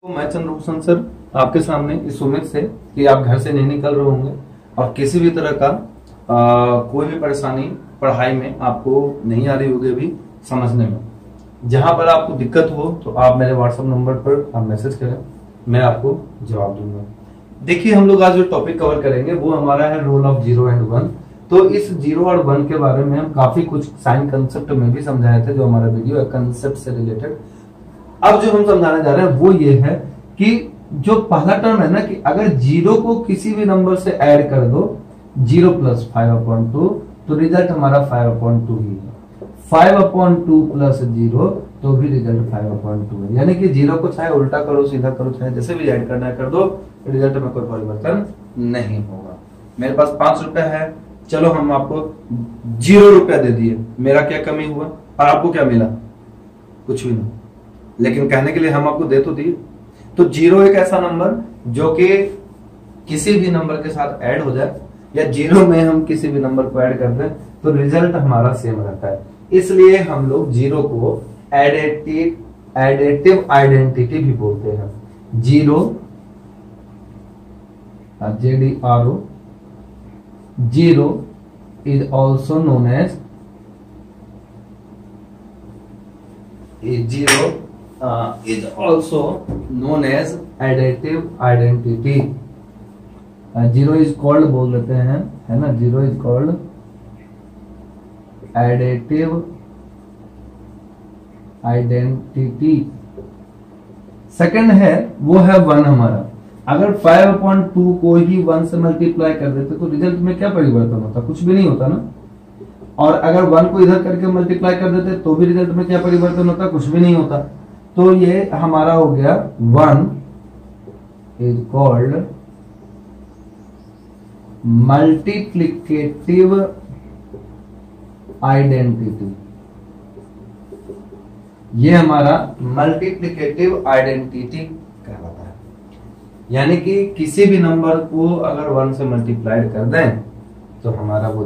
मैं चंद्रभूषण सर आपके सामने इस उम्मीद से कि आप घर से नहीं निकल रहे होंगे और किसी भी तरह का कोई भी परेशानी पढ़ाई में आपको नहीं आ रही होगी अभी समझने में। जहां पर आपको दिक्कत हो तो आप मेरे व्हाट्सएप नंबर पर आप मैसेज करें, मैं आपको जवाब दूंगा। देखिए, हम लोग आज जो टॉपिक कवर करेंगे वो हमारा है रोल ऑफ 0 एंड 1। तो इस 0 और 1 के बारे में हम काफी कुछ साइन कंसेप्ट में भी समझाए थे, जो हमारा वीडियो है कंसेप्ट से रिलेटेड। अब जो हम समझाने जा रहे हैं वो ये है कि जो पहला टर्म है ना, कि अगर 0 को किसी भी नंबर से ऐड कर दो 0 + 5/2 तो रिजल्ट हमारा 5/2 ही है। 5/2 + 0 तो भी रिजल्ट 5/2 है। यानी कि 0 को चाहे उल्टा करो, सीधा करो, चाहे जैसे भी ऐड करना है कर दो, रिजल्ट में कोई परिवर्तन नहीं होगा। मेरे पास 5 रुपए है, चलो हम आपको 0 रुपया दे दिए, मेरा क्या कमी हुआ और आपको क्या मिला? कुछ भी नहीं, लेकिन कहने के लिए हम आपको दे तो दिए। तो 0 एक ऐसा नंबर जो कि किसी भी नंबर के साथ ऐड हो जाए या 0 में हम किसी भी नंबर को ऐड कर दें तो रिजल्ट हमारा सेम रहता है। इसलिए हम लोग 0 को एडेटिव आइडेंटिटी भी बोलते हैं। 0 ZERO 0 is also known as 0 is also known as additive identity। 0 is called बोल देते हैं, है ना, 0 is called additive identity। Second है वो है 1 हमारा। अगर 5/2 को ही 1 से मल्टीप्लाई कर देते तो रिजल्ट में क्या परिवर्तन होता? कुछ भी नहीं होता ना। और अगर 1 को इधर करके मल्टीप्लाई कर देते तो भी रिजल्ट में क्या परिवर्तन होता? कुछ भी नहीं होता। तो ये हमारा हो गया 1 इज कॉल्ड मल्टीप्लिकेटिव आइडेंटिटी। ये हमारा मल्टीप्लिकेटिव आइडेंटिटी कहलाता है। यानी कि किसी भी नंबर को अगर 1 से मल्टीप्लाइड कर दें तो हमारा वो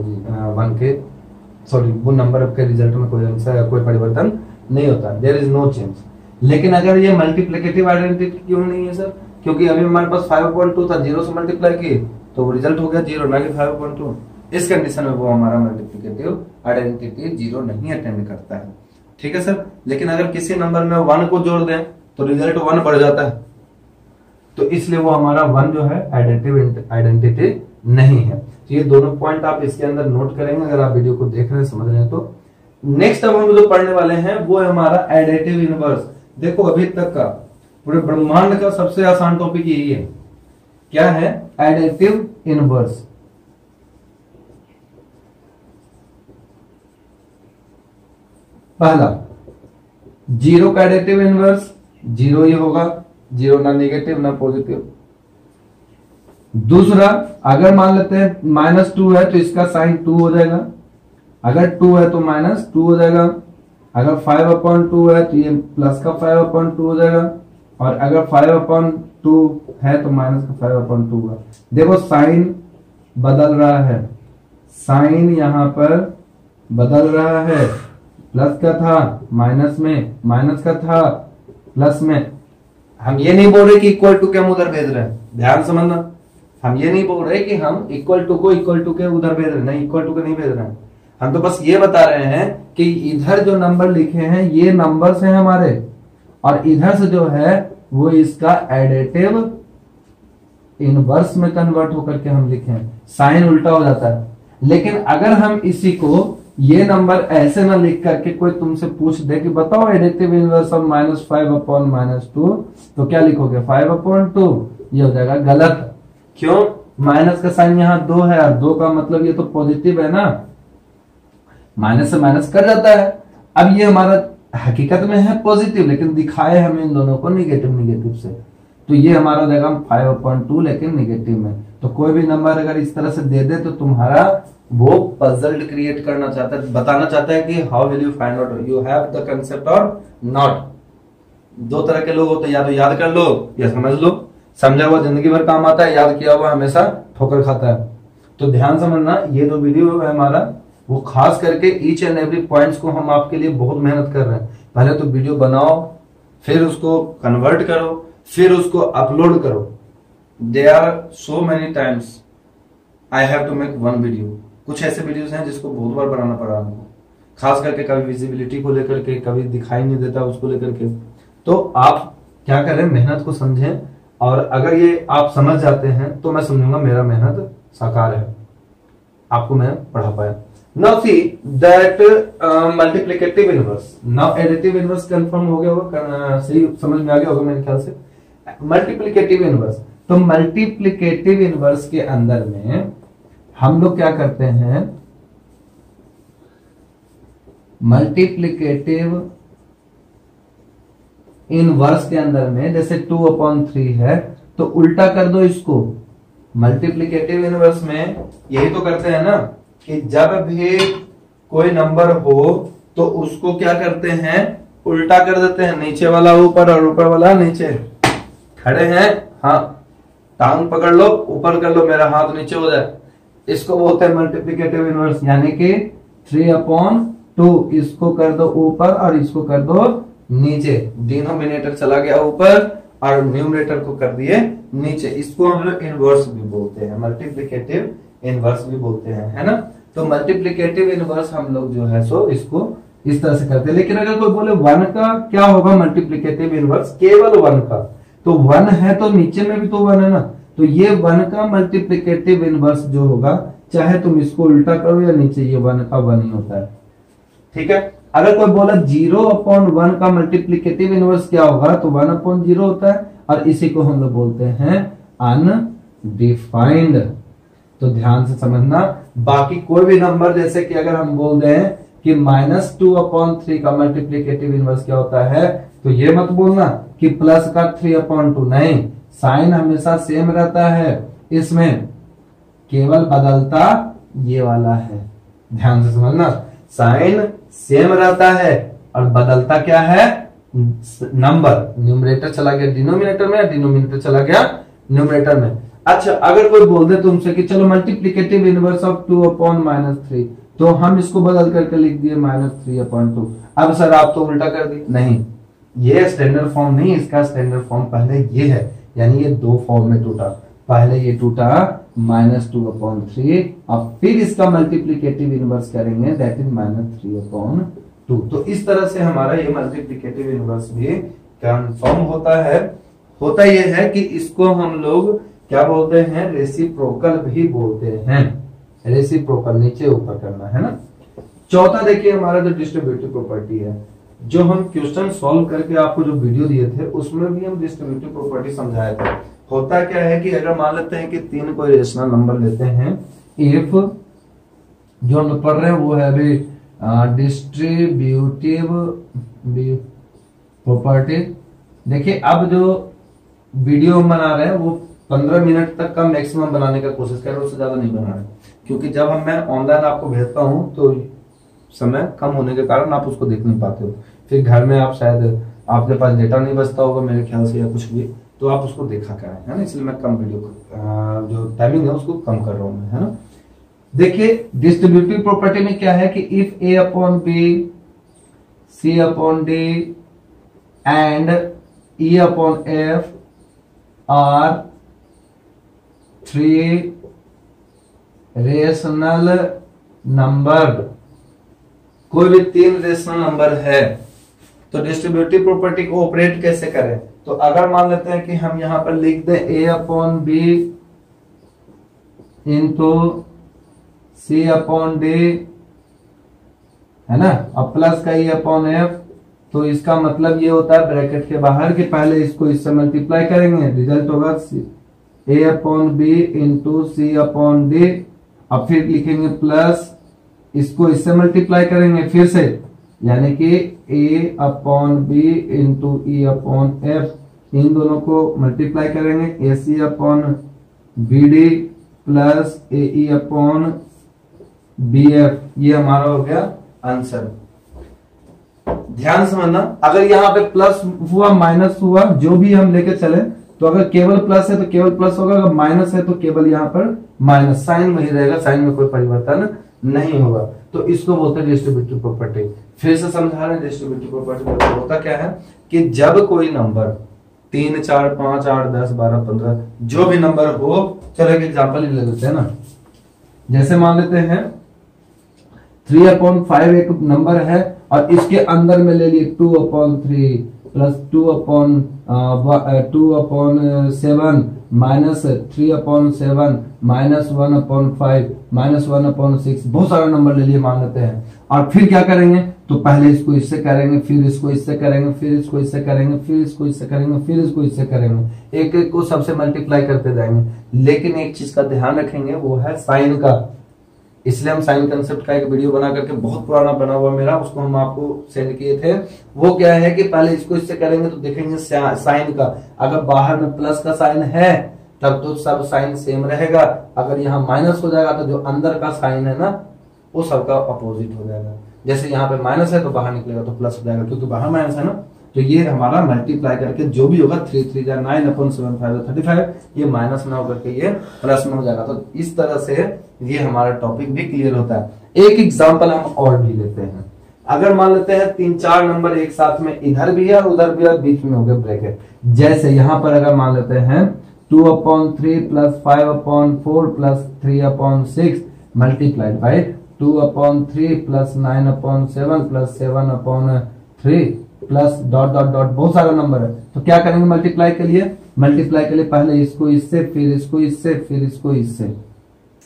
वो नंबर के रिजल्ट में कोई परिवर्तन नहीं होता। There is no change. लेकिन अगर ये मल्टीप्लिकेटिव आइडेंटिटी क्यों नहीं है सर? क्योंकि अभी हमारे पास 5/2 था, 0 से मल्टीप्लाई किए तो वो रिजल्ट हो गया 0 ना कि 5/2। इस कंडीशन में वो हमारा मल्टीप्लिकेटिव आइडेंटिटी 0 नहीं अटेंड करता है। ठीक है सर। लेकिन अगर किसी नंबर में 1 को जोड़ दें तो रिजल्ट 1 बढ़ जाता है, तो इसलिए वो हमारा 1 जो है एडिटिव आइडेंटिटी नहीं है। तो ये दोनों पॉइंट आप इसके अंदर नोट करेंगे अगर आप वीडियो को देख रहे हैं, समझ रहे हैं तो। नेक्स्ट अब हम जो पढ़ने वाले हैं वो है हमारा एडिटिव इनवर्स। देखो, अभी तक का पूरे ब्रह्मांड का सबसे आसान टॉपिक यही है। क्या है? Additive inverse. पहला 0 का एडिटिव इनवर्स 0 ही होगा, 0 ना नेगेटिव ना पॉजिटिव। दूसरा, अगर मान लेते हैं -2 है तो इसका साइन 2 हो जाएगा। अगर 2 है तो -2 हो जाएगा। अगर 5/2 है तो ये प्लस का 5/2 हो जाएगा। और अगर 5/2 है तो माइनस का 5/2 होगा। देखो, साइन बदल रहा है, साइन यहां पर बदल रहा है। प्लस का था माइनस में, माइनस का था प्लस में। हम ये नहीं बोल रहे कि इक्वल टू के हम उधर भेज रहे हैं, ध्यान समझना। हम ये नहीं बोल रहे कि हम इक्वल टू को इक्वल टू के उधर भेज रहे हैं, नहीं, इक्वल टू के नहीं भेज रहे हैं। हम तो बस ये बता रहे हैं कि इधर जो नंबर लिखे हैं ये नंबर्स हैं हमारे, और इधर से जो है वो इसका एडिटिव इनवर्स में कन्वर्ट होकर के हम लिखे हैं। साइन उल्टा हो जाता है। लेकिन अगर हम इसी को ये नंबर ऐसे ना लिख करके कोई तुमसे पूछ दे कि बताओ एडिटिव इनवर्स ऑफ -5/-2, तो क्या लिखोगे? 5/2। ये हो जाएगा गलत। क्यों? माइनस का साइन यहाँ 2 है और 2 का मतलब ये तो पॉजिटिव है ना, माइनस से माइनस कट जाता है। अब ये हमारा हकीकत में है पॉजिटिव, लेकिन दिखाए हमें इन दोनों को निगेटिव से, तो ये हमारा हो जाएगा 5/2 लेकिन निगेटिव में। तो कोई भी नंबर अगर इस तरह से दे दे तो तुम्हारा वो पजल क्रिएट करना चाहता है, बताना चाहता है कि how will you find out you have the concept और नॉट। 2 तरह के लोग होते हैं, या तो याद कर लो या समझ लो। समझा हुआ जिंदगी भर काम आता है, याद किया हुआ हमेशा ठोकर खाता है। तो ध्यान समझना, ये जो वीडियो है हमारा वो खास करके ईच एंड एवरी पॉइंट्स को हम आपके लिए बहुत मेहनत कर रहे हैं। पहले तो वीडियो बनाओ, फिर उसको कन्वर्ट करो, फिर उसको अपलोड करो। There are so many times I have to make one video. कुछ ऐसे वीडियोस हैं जिसको बहुत बार बनाना पड़ा हमको, खास करके कभी विजिबिलिटी को लेकर के, कभी दिखाई नहीं देता उसको लेकर के। तो आप क्या करें, मेहनत को समझें, और अगर ये आप समझ जाते हैं तो मैं समझूंगा मेरा मेहनत साकार है, आपको मैं पढ़ा पाया। Now see that multiplicative inverse, now additive inverse confirm हो गया होगा, सही समझ में आ गया होगा मेरे ख्याल से। मल्टीप्लिकेटिव इनवर्स, तो मल्टीप्लिकेटिव इनवर्स के अंदर में हम लोग क्या करते हैं, मल्टीप्लिकेटिव इनवर्स के अंदर में जैसे 2/3 है तो उल्टा कर दो इसको। मल्टीप्लिकेटिव इनवर्स में यही तो करते हैं ना कि जब भी कोई नंबर हो तो उसको क्या करते हैं, उल्टा कर देते हैं, नीचे वाला ऊपर और ऊपर वाला नीचे। खड़े हैं, हाँ टांग पकड़ लो, ऊपर कर लो, मेरा हाथ नीचे हो जाए, इसको बोलते हैं मल्टीप्लिकेटिव इनवर्स। यानी कि 3/2 इसको कर दो ऊपर और इसको कर दो नीचे, डिनोमिनेटर चला गया ऊपर और न्यूमरेटर को कर दिए नीचे। इसको हम लोग इनवर्स भी बोलते हैं, मल्टीप्लिकेटिव इनवर्स भी बोलते हैं, है ना। तो मल्टीप्लिकेटिव इनवर्स हम लोग जो है सो इसको इस तरह से करते हैं। लेकिन अगर कोई बोले 1 का क्या होगा मल्टीप्लिकेटिव इनवर्स, केवल 1 का, तो 1 है तो नीचे में भी तो 1 है ना, तो ये 1 का मल्टीप्लिकेटिव इनवर्स जो होगा, चाहे तुम इसको उल्टा करो या नीचे, ये 1 का 1 ही होता है, ठीक है। अगर कोई बोला 0/1 का मल्टीप्लिकेटिव इनवर्स क्या होगा, तो 1/0 होता है, और इसी को हम लोग बोलते हैं अनडिफाइंड। तो ध्यान से समझना, बाकी कोई भी नंबर जैसे कि अगर हम बोल दें कि -2/3 का मल्टीप्लिकेटिव इनवर्स क्या होता है, तो ये मत बोलना कि प्लस का 3/2, नहीं, साइन हमेशा सेम रहता है, इसमें केवल बदलता ये वाला है। ध्यान से समझना, साइन सेम रहता है और बदलता क्या है, नंबर। न्यूमरेटर चला गया डिनोमिनेटर में, डिनोमिनेटर चला गया न्यूमरेटर में। अच्छा, अगर कोई बोल दे तुमसे कि चलो मल्टीप्लिकेटिव इनवर्स ऑफ 2/-3, तो हम इसको बदल करके लिख दिए -3/2। अब सर आप तो उल्टा कर दिए, नहीं, ये स्टैंडर्ड फॉर्म नहीं, इसका स्टैंडर्ड फॉर्म पहले ये है, यानी ये 2 फॉर्म में टूटा। पहले ये टूटा -2/3, अब फिर इसका मल्टीप्लिकेटिव इनवर्स करेंगे, दैट इज -3/2। तो इस तरह से हमारा ये मल्टीप्लिकेटिव इनवर्स भी कंफर्म होता है। होता यह है कि इसको हम लोग क्या बोलते हैं, रेसिप्रोकल भी बोलते हैं। रेसिप्रोकल नीचे ऊपर करना है ना। चौथा देखिए हमारा जो डिस्ट्रीब्यूटिव प्रॉपर्टी है, जो हम क्वेश्चन सॉल्व करके आपको जो वीडियो दिए थे उसमें भी हम डिस्ट्रीब्यूटिव प्रॉपर्टी समझाए थे। होता क्या है कि अगर मान लेते हैं कि 3 कोई रेशनल नंबर लेते हैं, इफ जो हम पढ़ रहे हैं वो है अभी डिस्ट्रीब्यूटिव प्रॉपर्टी। देखिए अब जो वीडियो हम बना रहे हैं वो 15 मिनट तक का मैक्सिमम बनाने का कोशिश कर रहे हैं, उससे ज्यादा नहीं बना रहे, क्योंकि जब मैं ऑनलाइन आपको भेजता हूं तो समय कम होने के कारण आप उसको देख नहीं पाते हो। फिर घर में आप शायद आपके पास डेटा नहीं बचता होगा मेरे ख्याल से, या कुछ भी, तो आप उसको देखा करें, है ना। इसलिए मैं कम वीडियो जो टाइमिंग है उसको कम कर रहा हूं, है ना। देखिए डिस्ट्रीब्यूटिव प्रॉपर्टी में क्या है कि if A/B, C/D and E/F are 3 rational number, कोई भी 3 रेशनल नंबर है, तो डिस्ट्रीब्यूटिव प्रॉपर्टी को ऑपरेट कैसे करें। तो अगर मान लेते हैं कि हम यहां पर लिख दें A/B इंटू C/D, है ना, अब प्लस का E/F, तो इसका मतलब ये होता है ब्रैकेट के बाहर कि पहले इसको इससे मल्टीप्लाई करेंगे, रिजल्ट होगा A/B इंटू C/D, अब फिर लिखेंगे प्लस, इसको इससे मल्टीप्लाई करेंगे फिर से, यानी कि A/B इंटू E/F, इन दोनों को मल्टीप्लाई करेंगे, AC/BD प्लस AE/BF, ये हमारा हो गया आंसर। ध्यान समझना, अगर यहाँ पे प्लस हुआ माइनस हुआ, जो भी हम लेके चले, तो अगर केवल प्लस है तो केवल प्लस होगा, अगर माइनस है तो केवल यहाँ पर माइनस, साइन वही रहेगा, साइन में कोई परिवर्तन नहीं होगा। तो इसको बोलते हैं डिस्ट्रीब्यूटिव प्रॉपर्टी। फिर से समझा रहे हैं डिस्ट्रीब्यूटिव प्रॉपर्टी होता क्या है कि जब कोई नंबर 3, 4, 5, 8, 10, 12, 15 जो भी नंबर हो, चलो एक एग्जांपल ही ले लेते हैं ना। जैसे मान लेते हैं 3/5 एक नंबर है और इसके अंदर में ले लिए 2/3 प्लस 2/7 माइनस 3/7 माइनस 1/5 माइनस 1/6, बहुत सारा नंबर ले लिए मान लेते हैं। और फिर क्या करेंगे, तो पहले इसको इससे करेंगे, फिर इसको इससे करेंगे, फिर इसको इससे करेंगे, फिर इसको इससे करेंगे, फिर इसको इससे करेंगे, एक एक को सबसे मल्टीप्लाई करते जाएंगे। लेकिन एक चीज का ध्यान रखेंगे, वो है साइन का। इसलिए हम साइन कंसेप्ट का एक वीडियो बना करके, बहुत पुराना बना हुआ मेरा, उसको हम आपको सेंड किए थे। वो क्या है कि पहले इसको इससे करेंगे तो देखेंगे साइन का, अगर बाहर में प्लस का साइन है तब तो सब साइन सेम रहेगा, अगर यहाँ माइनस हो जाएगा तो जो अंदर का साइन है ना वो सबका अपोजिट हो जाएगा। जैसे यहाँ पे माइनस है तो बाहर निकलेगा तो प्लस हो जाएगा, क्योंकि बाहर माइनस है ना। तो ये हमारा मल्टीप्लाई करके जो भी होगा 3 3 9/7 35, ये माइनस में होकर के ये प्लस में हो जाएगा। तो इस तरह से ये हमारा टॉपिक भी क्लियर होता है। एक एग्जांपल हम और भी लेते हैं। अगर मान लेते हैं 3-4 नंबर एक साथ में इधर भी है और उधर भी है, बीच में हो गया ब्रैकेट। जैसे यहाँ पर अगर मान लेते हैं 2/3 plus 5/4 plus 3/6 multiplied by 2/3 plus 9/7 plus 7/3 plus dot dot dot, बहुत सारा नंबर है। तो क्या करेंगे मल्टीप्लाई के लिए? मल्टीप्लाई के लिए पहले इसको इससे, फिर इसको इससे, फिर इसको इससे,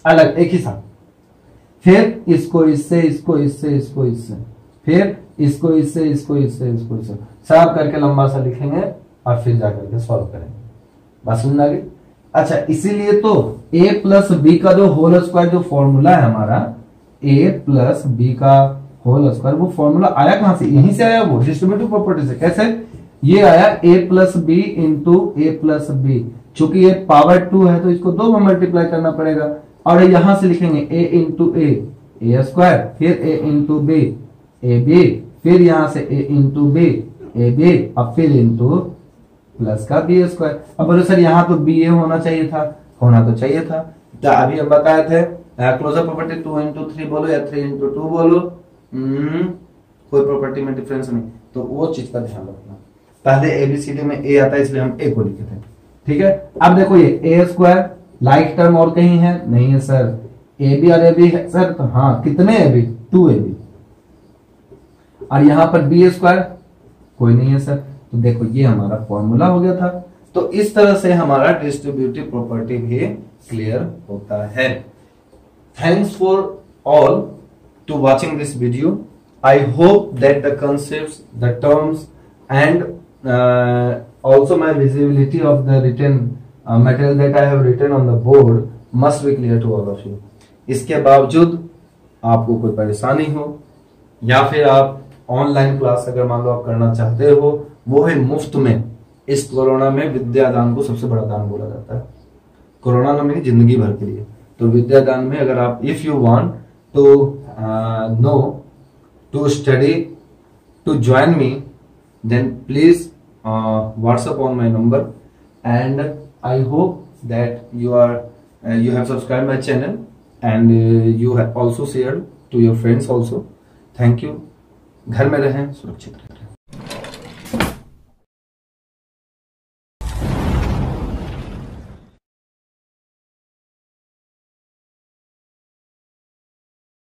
अलग एक ही साथ, फिर इसको इससे, इसको इससे, इसको इससे, फिर इसको इससे, इसको इससे, इसको इससे, सब करके लंबा सा लिखेंगे और फिर जाकर के सॉल्व करेंगे। बात समझ आ गई? अच्छा, इसीलिए तो a प्लस बी का जो होल स्क्वायर जो फॉर्मूला है हमारा, a प्लस बी का होल स्क्वायर, वो फॉर्मूला आया कहां से? यहीं से आया, वो डिस्ट्रीब्यूटिव प्रॉपर्टी से। कैसे? ये आया a plus B into A plus B. चूंकि ये पावर 2 है तो इसको 2 में मल्टीप्लाई करना पड़ेगा, और यहां से लिखेंगे a इंटू ए स्क्वायर, फिर a into B A B, फिर यहां से a into B A B, और फिर इंटू प्लस का बी स्क्वायर। अब बोलो सर यहाँ तो बी ए होना चाहिए था, होना तो चाहिए था। तो अभी हम बताए थे क्लोजर प्रॉपर्टी 2 इंटू 3 बोलो या 3 इंटू 2 बोलो, कोई प्रॉपर्टी में डिफरेंस नहीं। तो वो चीज का ध्यान रखना। पहले एबीसीडी में ए आता है इसलिए हम ए को लिखे थे, ठीक है। अब देखो ये ए स्क्वायर लाइक टर्म और कहीं है? नहीं है सर। ए बी और ए बी है सर, तो हाँ कितने ए बी? 2 A B. और यहां पर बी स्क्वायर कोई नहीं है सर। तो देखो ये हमारा फॉर्मूला हो गया था। तो इस तरह से हमारा डिस्ट्रीब्यूटिव प्रॉपर्टी भी क्लियर होता है। Thanks for all to watching this video. I hope that the concepts, the terms, and also my visibility of the written material that I have written on the board must be clear to all of you. इसके बावजूद आपको कोई परेशानी हो या फिर आप online class अगर मान लो आप करना चाहते हो, वो है मुफ्त में। इस कोरोना में विद्यादान को सबसे बड़ा दान बोला जाता है। कोरोना में नहीं, जिंदगी भर के लिए। तो विद्यादान में अगर आप if you want to know to study, to join me, then please WhatsApp on my number, and I hope that you have subscribed my channel, and you have also shared to your friends also. Thank you. घर में रहें, सुरक्षित रहें।